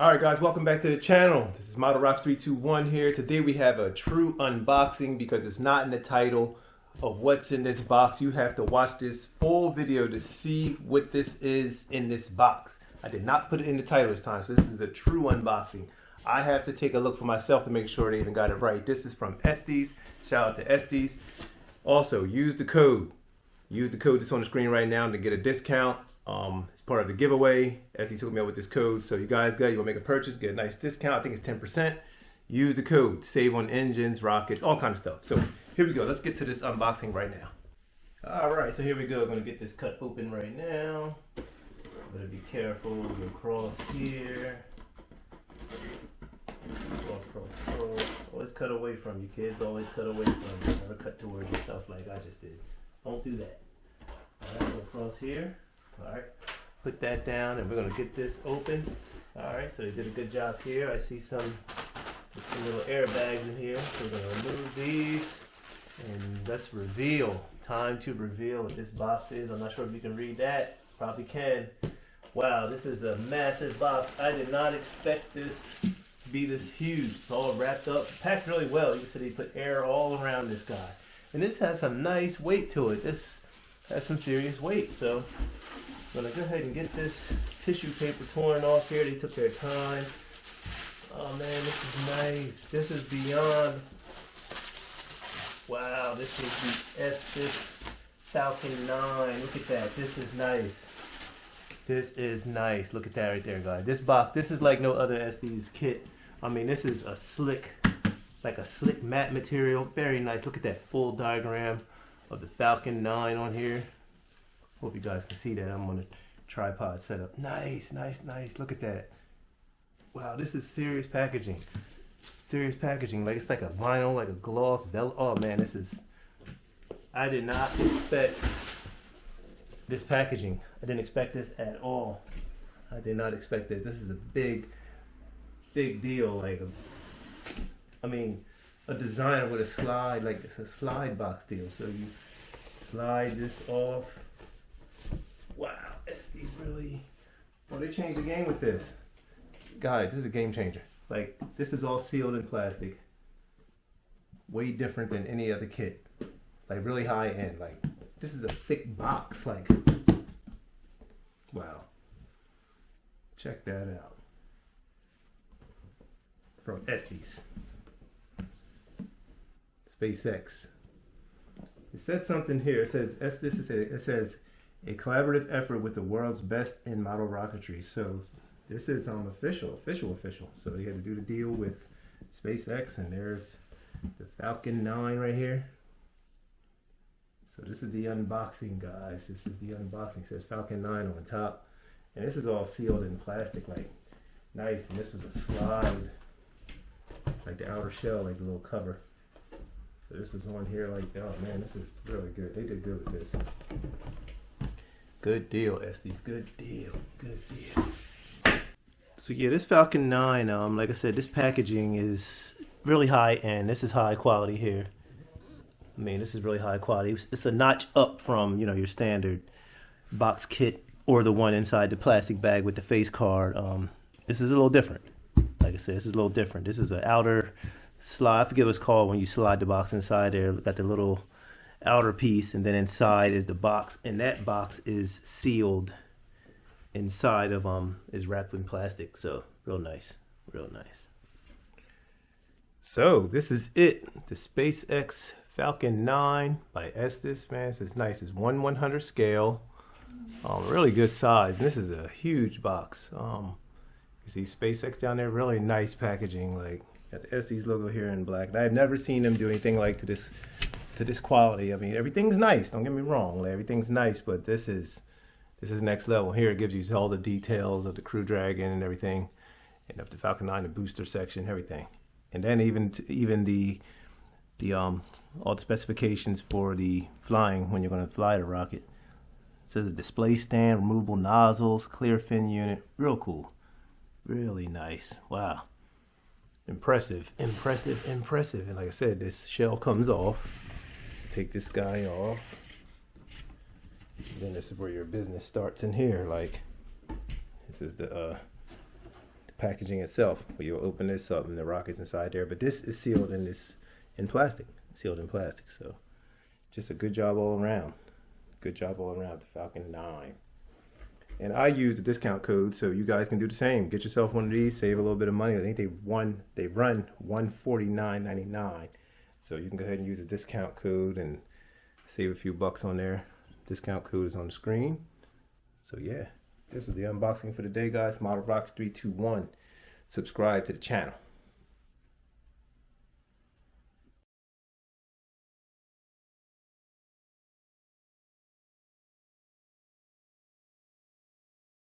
Alright guys, welcome back to the channel. This is Model Rocks 321 here. Today we have a true unboxing because it's not in the title of what's in this box. You have to watch this full video to see what this is in this box. I did not put it in the title this time, so this is a true unboxing. I have to take a look for myself to make sure they even got it right. This is from Estes. Shout out to Estes. Also, use the code. Use the code that's on the screen right now to get a discount. It's part of the giveaway. Estes took me out with this code. So you guys you want to make a purchase, get a nice discount. I think it's 10%. Use the code. Save on engines, rockets, all kinds of stuff. So here we go. Let's get to this unboxing right now. All right, so here we go. I'm going to get this cut open right now. Better be careful. Go across here. Cross. Always cut away from you, kids. Always cut away from you. Never cut towards yourself like I just did. Don't do that. All right, go across here. All right, put that down, and we're gonna get this open. All right, so they did a good job here. I see some little airbags in here. So we're gonna remove these, and let's reveal. Time to reveal what this box is. I'm not sure if you can read that. Probably can. Wow, this is a massive box. I did not expect this to be this huge. It's all wrapped up, packed really well. You can see they put air all around this guy, and this has some nice weight to it. This has some serious weight, so I'm gonna go ahead and get this tissue paper torn off here. They took their time. Oh man, this is nice. This is beyond. Wow, this is the Estes Falcon 9. Look at that. This is nice. This is nice. Look at that right there, guys. This box, this is like no other Estes kit. I mean, this is a slick, like a slick matte material. Very nice. Look at that full diagram of the Falcon 9 on here. Hope you guys can see that. I'm on a tripod setup. Nice. Look at that. Wow, this is serious packaging. Serious packaging. Like it's like a vinyl, like a gloss velvet. Oh man, this is. I did not expect this packaging. I didn't expect this at all. I did not expect this. This is a big deal. Like, a designer with a slide, like it's a slide box deal. So you slide this off. Wow, Estes really, well, they changed the game with this. Guys, this is a game changer. Like, this is all sealed in plastic. Way different than any other kit. Like, really high end. Like, this is a thick box. Like, wow. Check that out. From Estes. SpaceX. It said something here. It says, it says, a collaborative effort with the world's best in model rocketry. So this is official. So you had to do the deal with SpaceX, and there's the Falcon 9 right here. So this is the unboxing, guys. This is the unboxing. It says Falcon 9 on top, and this is all sealed in plastic, like nice. And this was a slide, like the outer shell, like the little cover. So this is on here, like, oh man, this is really good. They did good with this. Good deal, Estes. Good deal. So yeah, this Falcon 9, like I said, this packaging is really high end. This is high quality here. I mean, this is really high quality. It's a notch up from, your standard box kit or the one inside the plastic bag with the face card. This is a little different. Like I said, this is a little different. This is an outer slide. I forget what it's called when you slide the box inside there. Got the little outer piece, and then inside is the box, and that box is sealed inside of is wrapped in plastic. So real nice. So this is it, the SpaceX Falcon 9 by Estes. Man, this is nice. It's 1/100 scale, really good size, and this is a huge box. You see SpaceX down there, really nice packaging. Like, got the Estes logo here in black, and I've never seen them do anything like to this quality. I mean, everything's nice, don't get me wrong, like, everything's nice, but this is next level. Here it gives you all the details of the Crew Dragon and everything, and of the Falcon 9, the booster section, everything, and then even the all the specifications for the flying when you're going to fly the rocket. It says a display stand, removable nozzles, clear fin unit. Real cool, really nice. Wow, impressive. And like I said, this shell comes off. Take this guy off. Then this is where your business starts in here. Like, this is the packaging itself, where you'll open this up and the rocket's inside there. But this is sealed in plastic, So just a good job all around. Good job all around, the Falcon 9. And I use a discount code, so you guys can do the same. Get yourself one of these, save a little bit of money. I think they run $149.99. So you can go ahead and use a discount code and save a few bucks on there. Discount code is on the screen. So yeah, this is the unboxing for today, guys. Model Rocks 321. Subscribe to the channel.